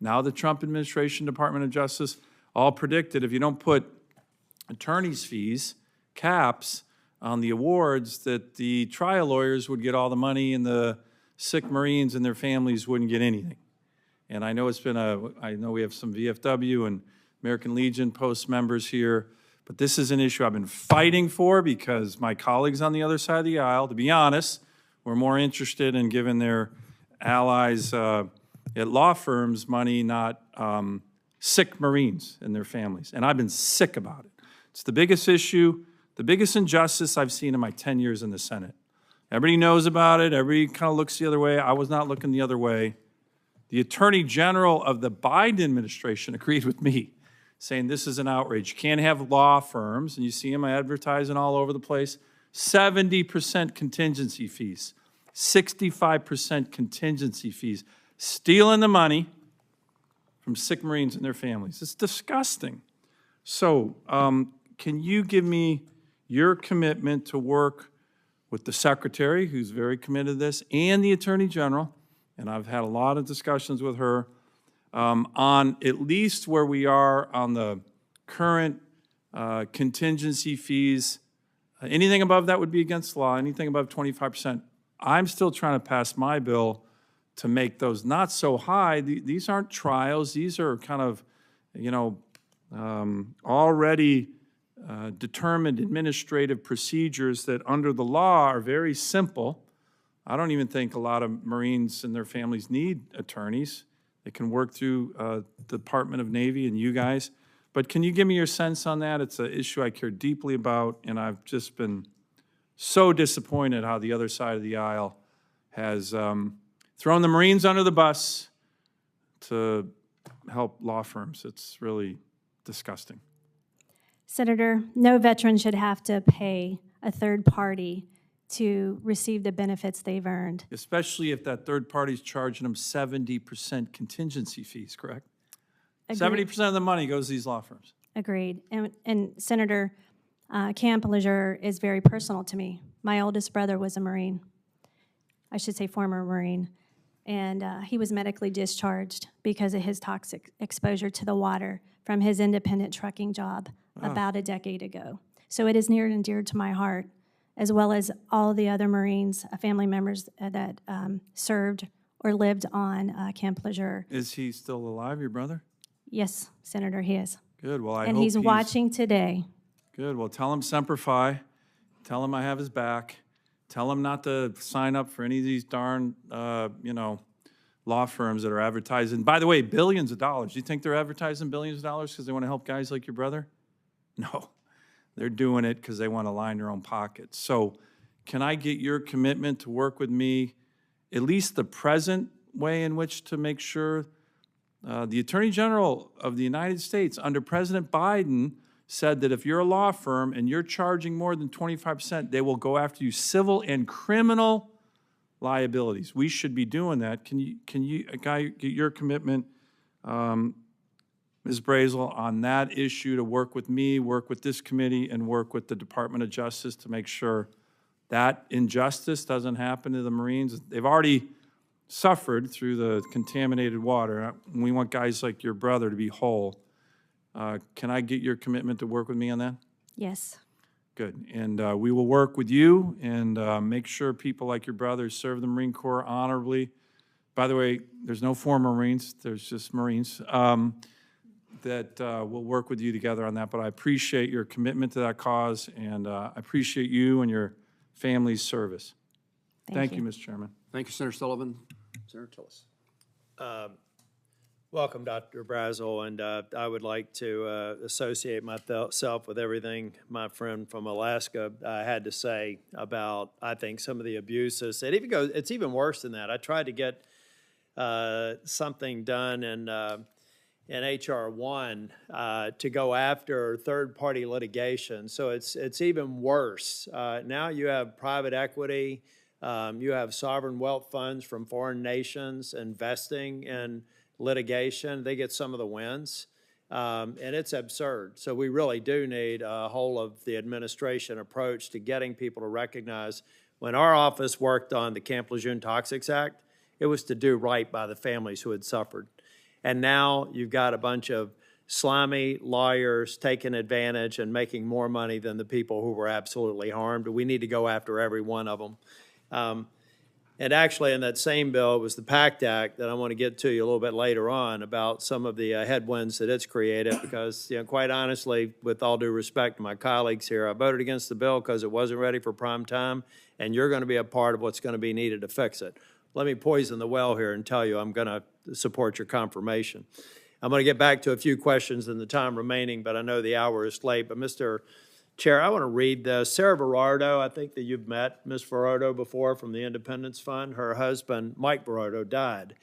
now the Trump administration Department of Justice, all predicted if you don't put attorney's fees, caps on the awards, that the trial lawyers would get all the money and the sick Marines and their families wouldn't get anything. And I know I know we have some VFW and American Legion Post members here, but this is an issue I've been fighting for because my colleagues on the other side of the aisle, to be honest, were more interested in giving their allies at law firms money, not sick Marines and their families. And I've been sick about it. It's the biggest issue, the biggest injustice I've seen in my 10 years in the Senate. Everybody knows about it. Everybody kind of looks the other way. I was not looking the other way. The Attorney General of the Biden administration agreed with me, saying this is an outrage. You can't have law firms, and you see them advertising all over the place, 70% contingency fees, 65% contingency fees, stealing the money from sick Marines and their families. It's disgusting. So can you give me your commitment to work with the Secretary, who's very committed to this, and the Attorney General, and I've had a lot of discussions with her, on at least where we are on the current contingency fees. Anything above that would be against the law, anything above 25%. I'm still trying to pass my bill to make those not so high. These aren't trials. These are kind of, already determined administrative procedures that under the law are very simple. I don't even think a lot of Marines and their families need attorneys. They can work through the Department of Navy and you guys. But can you give me your sense on that? It's an issue I care deeply about, and I've just been so disappointed how the other side of the aisle has thrown the Marines under the bus to help law firms. It's really disgusting. Senator, no veteran should have to pay a third party to receive the benefits they've earned. Especially if that third party's charging them 70% contingency fees, correct? Agreed. 70% of the money goes to these law firms. Agreed. And Senator Camp Lejeune is very personal to me. My oldest brother was a Marine. I should say former Marine. And he was medically discharged because of his toxic exposure to the water from his independent trucking job about a decade ago. So it is near and dear to my heart, as well as all the other Marines, family members that served or lived on Camp Lejeune. Is he still alive, your brother? Yes, Senator, he is. Good, well, I hope And he's watching today. Good, well, tell him Semper Fi. Tell him I have his back. Tell him not to sign up for any of these darn, law firms that are advertising. By the way, billions of dollars. Do you think they're advertising billions of dollars because they want to help guys like your brother? No, they're doing it because they want to line their own pockets. So can I get your commitment to work with me, at least the present way in which to make sure the Attorney General of the United States under President Biden said that if you're a law firm and you're charging more than 25%, they will go after you civil and criminal liabilities. We should be doing that. Can you get your commitment, Ms. Brazel, on that issue to work with me, work with this committee, and work with the Department of Justice to make sure that injustice doesn't happen to the Marines? They've already suffered through the contaminated water. We want guys like your brother to be whole. Can I get your commitment to work with me on that? Yes. Good. And we will work with you and make sure people like your brother serve the Marine Corps honorably. By the way, there's no former Marines, there's just Marines. That we'll work with you together on that. But I appreciate your commitment to that cause, and I appreciate you and your family's service. Thank you, Mr. Chairman. Thank you, Senator Sullivan. Senator Tillis. Welcome, Dr. Brazel, and I would like to associate myself with everything my friend from Alaska had to say about, I think, some of the abuses. It's even worse than that. I tried to get something done in H.R. 1 to go after third-party litigation, so it's even worse. Now you have private equity, you have sovereign wealth funds from foreign nations investing in litigation. They get some of the wins, and it's absurd. So we really do need a whole of the administration approach to getting people to recognize when our office worked on the Camp Lejeune Toxics Act, it was to do right by the families who had suffered. And now you've got a bunch of slimy lawyers taking advantage and making more money than the people who were absolutely harmed. We need to go after every one of them. And actually, in that same bill, it was the PACT Act that I want to get to you a little bit later on about some of the headwinds that it's created because, quite honestly, with all due respect to my colleagues here, I voted against the bill because it wasn't ready for prime time, and you're going to be a part of what's going to be needed to fix it. Let me poison the well here and tell you I'm going to support your confirmation. I'm going to get back to a few questions in the time remaining, but I know the hour is late. But Mr. Chair, I want to read this. Sarah Verardo, I think that you've met Ms. Verardo before from the Independence Fund. Her husband, Mike Verardo, died.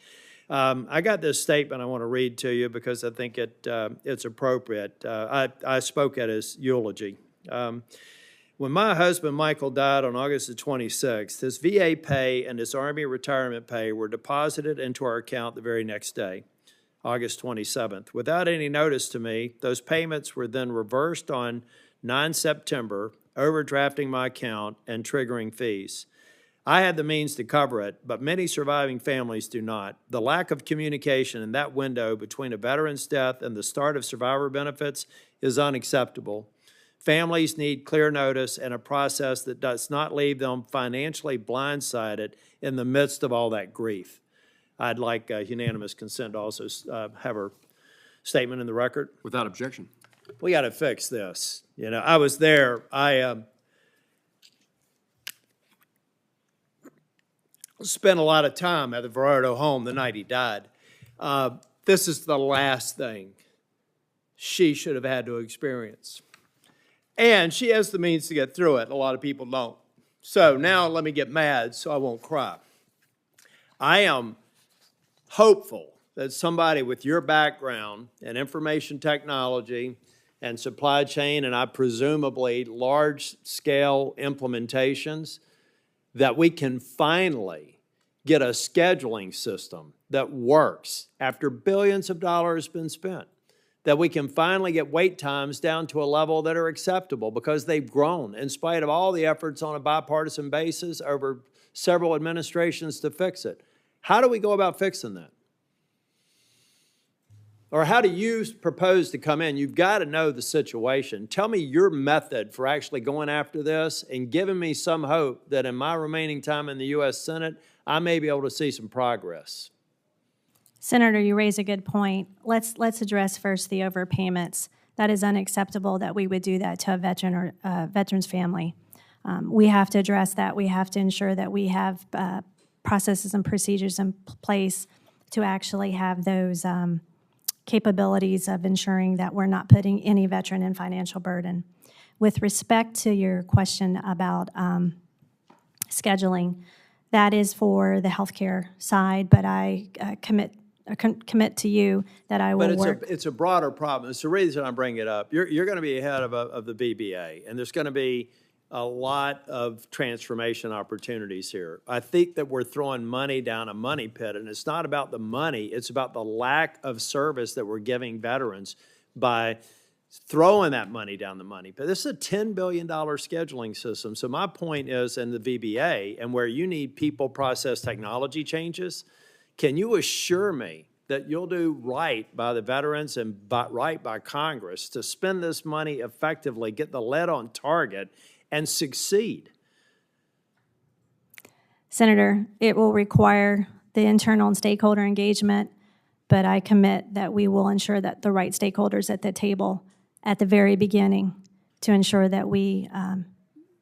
I got this statement I want to read to you because I think it's appropriate. I spoke at his eulogy. When my husband, Michael, died on August the 26th, his VA pay and his Army retirement pay were deposited into our account the very next day, August 27th. Without any notice to me, those payments were then reversed on 9 September, overdrafting my account and triggering fees. I had the means to cover it, but many surviving families do not. The lack of communication in that window between a veteran's death and the start of survivor benefits is unacceptable. Families need clear notice and a process that does not leave them financially blindsided in the midst of all that grief. I'd like unanimous consent to also have her statement in the record. Without objection. We got to fix this. I was there. I spent a lot of time at the Verardo home the night he died. This is the last thing she should have had to experience. And she has the means to get through it. A lot of people don't. So now let me get mad so I won't cry. I am hopeful that somebody with your background in information technology and supply chain, and I presumably large-scale implementations, that we can finally get a scheduling system that works after billions of dollars been spent, that we can finally get wait times down to a level that are acceptable, because they've grown in spite of all the efforts on a bipartisan basis over several administrations to fix it. How do we go about fixing that? Or how do you propose to come in? You've got to know the situation. Tell me your method for actually going after this and giving me some hope that in my remaining time in the U.S. Senate, I may be able to see some progress. Senator, you raise a good point. Let's address first the overpayments. That is unacceptable that we would do that to a veteran or veteran's family. We have to address that. We have to ensure that we have processes and procedures in place to actually have those capabilities of ensuring that we're not putting any veteran in financial burden. With respect to your question about scheduling, that is for the healthcare side, but I commit to you that I will work. But it's a broader problem. It's the reason I bring it up. You're going to be ahead of the BBA, and there's going to be a lot of transformation opportunities here. I think that we're throwing money down a money pit, and it's not about the money. It's about the lack of service that we're giving veterans by throwing that money down the money pit. This is a $10 billion scheduling system. So my point is, in the VBA, and where you need people, process, technology changes, can you assure me that you'll do right by the veterans and right by Congress to spend this money effectively, get the lead on target, and succeed? Senator, it will require the internal and stakeholder engagement, but I commit that we will ensure that the right stakeholders at the table at the very beginning to ensure that we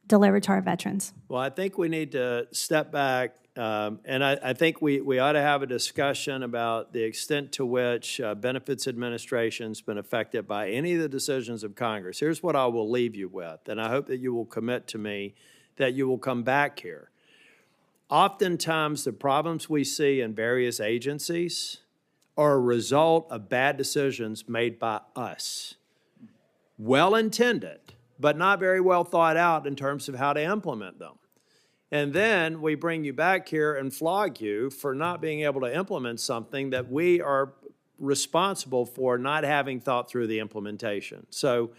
deliver to our veterans. Well, I think we need to step back, and I think we ought to have a discussion about the extent to which benefits administration's been affected by any of the decisions of Congress. Here's what I will leave you with, and I hope that you will commit to me that you will come back here. Oftentimes, the problems we see in various agencies are a result of bad decisions made by us. Well-intended, but not very well thought out in terms of how to implement them. And then we bring you back here and flog you for not being able to implement something that we are responsible for not having thought through the implementation. So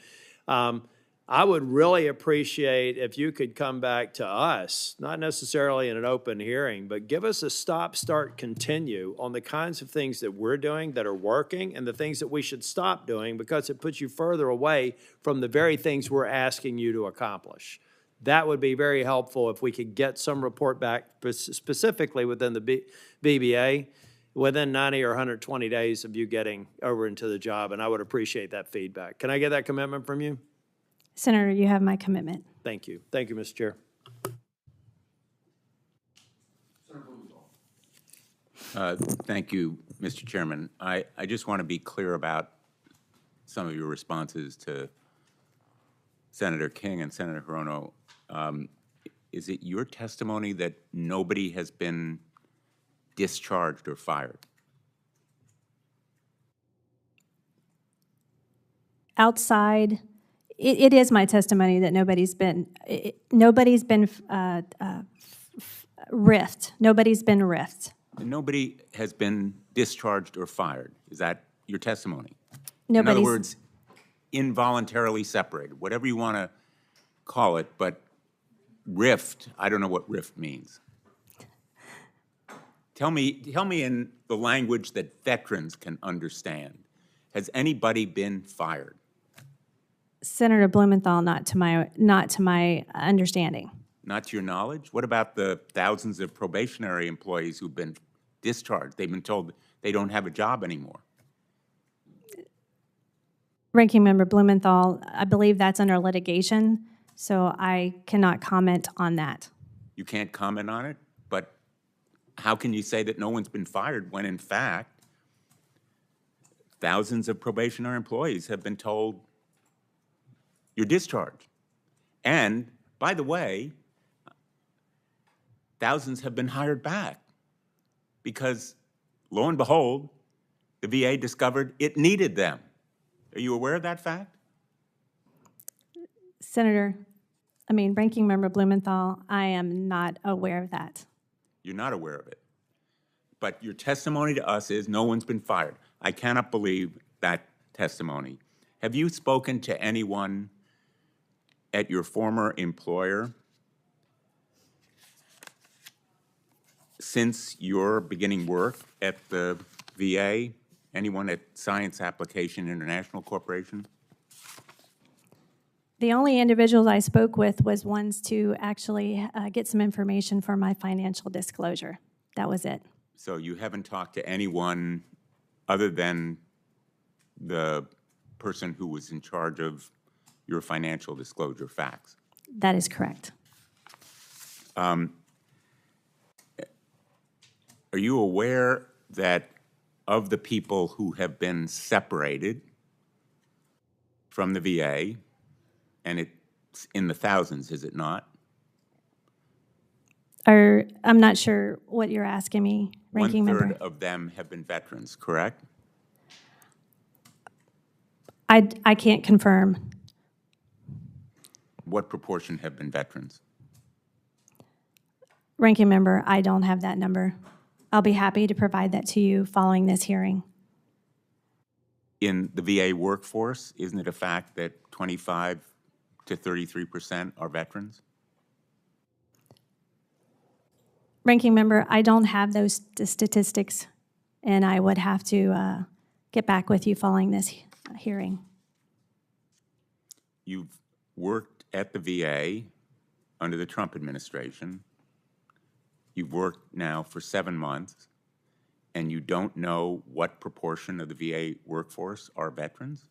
I would really appreciate if you could come back to us, not necessarily in an open hearing, but give us a stop, start, continue on the kinds of things that we're doing that are working and the things that we should stop doing, because it puts you further away from the very things we're asking you to accomplish. That would be very helpful if we could get some report back specifically within the BBA within 90 or 120 days of you getting over into the job, and I would appreciate that feedback. Can I get that commitment from you? Senator, you have my commitment. Thank you. Thank you, Mr. Chair. Thank you, Mr. Chairman. I just want to be clear about some of your responses to Senator King and Senator Hirono. Is it your testimony that nobody has been discharged or fired? Outside, it is my testimony that nobody's been riffed. Nobody's been riffed. And nobody has been discharged or fired. Is that your testimony? Nobody's, in other words, involuntarily separated, whatever you want to call it, but rift, I don't know what rift means. Tell me in the language that veterans can understand. Has anybody been fired? Senator Blumenthal, not to my understanding. Not to your knowledge? What about the thousands of probationary employees who've been discharged? They've been told they don't have a job anymore. Ranking Member Blumenthal, I believe that's under litigation, so I cannot comment on that. You can't comment on it, but how can you say that no one's been fired when, in fact, thousands of probationary employees have been told you're discharged? And, by the way, thousands have been hired back because, lo and behold, the VA discovered it needed them. Are you aware of that fact? Ranking Member Blumenthal, I am not aware of that. You're not aware of it. But your testimony to us is no one's been fired. I cannot believe that testimony. Have you spoken to anyone at your former employer since your beginning work at the VA? Anyone at Science Application International Corporation? The only individuals I spoke with was ones to actually get some information for my financial disclosure. That was it. So you haven't talked to anyone other than the person who was in charge of your financial disclosure facts? That is correct. Are you aware that of the people who have been separated from the VA, and it's in the thousands, is it not? I'm not sure what you're asking me, Ranking Member. 1/3 of them have been veterans, correct? I can't confirm. What proportion have been veterans? Ranking Member, I don't have that number. I'll be happy to provide that to you following this hearing. In the VA workforce, isn't it a fact that 25 to 33% are veterans? Ranking Member, I don't have those statistics, and I would have to get back with you following this hearing. You've worked at the VA under the Trump administration. You've worked now for 7 months, and you don't know what proportion of the VA workforce are veterans?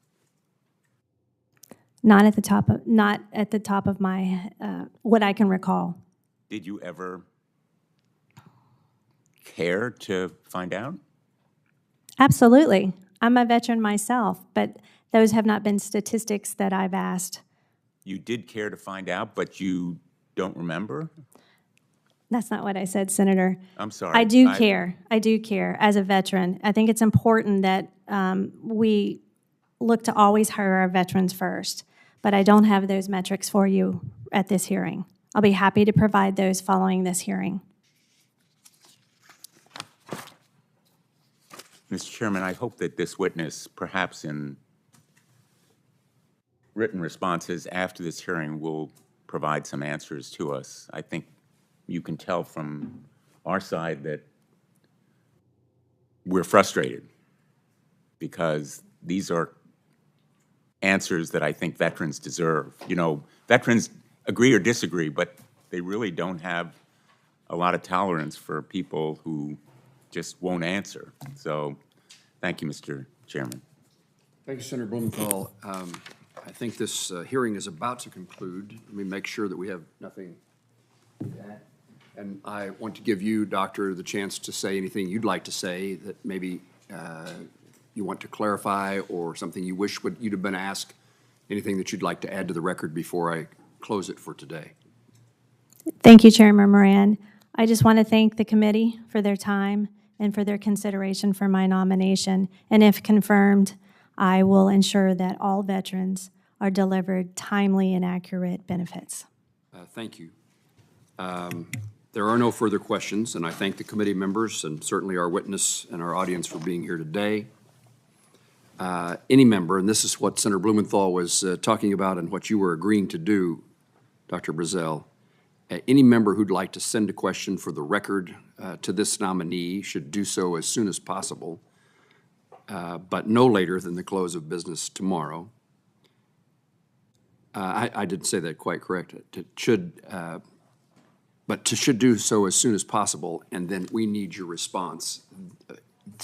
Not at the top of my what I can recall. Did you ever care to find out? Absolutely. I'm a veteran myself, but those have not been statistics that I've asked. You did care to find out, but you don't remember? That's not what I said, Senator. I'm sorry. I do care. I do care as a veteran. I think it's important that we look to always hire our veterans first, but I don't have those metrics for you at this hearing. I'll be happy to provide those following this hearing. Mr. Chairman, I hope that this witness, perhaps in written responses after this hearing, will provide some answers to us. I think you can tell from our side that we're frustrated because these are answers that I think veterans deserve. You know, veterans agree or disagree, but they really don't have a lot of tolerance for people who just won't answer. So, thank you, Mr. Chairman. Thank you, Senator Blumenthal. I think this hearing is about to conclude. Let me make sure that we have nothing to add. And I want to give you, Doctor, the chance to say anything you'd like to say that maybe you want to clarify or something you wish you'd have been asked, anything that you'd like to add to the record before I close it for today. Thank you, Chairman Moran. I just want to thank the committee for their time and for their consideration for my nomination. And if confirmed, I will ensure that all veterans are delivered timely and accurate benefits. Thank you. There are no further questions, and I thank the committee members and certainly our witness and our audience for being here today. Any member, and this is what Senator Blumenthal was talking about and what you were agreeing to do, Dr. Brazel, any member who'd like to send a question for the record to this nominee should do so as soon as possible, but no later than the close of business tomorrow. I didn't say that quite correct. But should do so as soon as possible, and then we need your response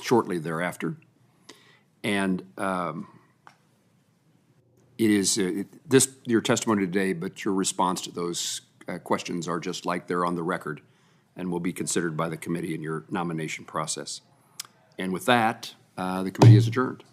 shortly thereafter. And it is your testimony today, but your response to those questions are just like they're on the record and will be considered by the committee in your nomination process. And with that, the committee is adjourned.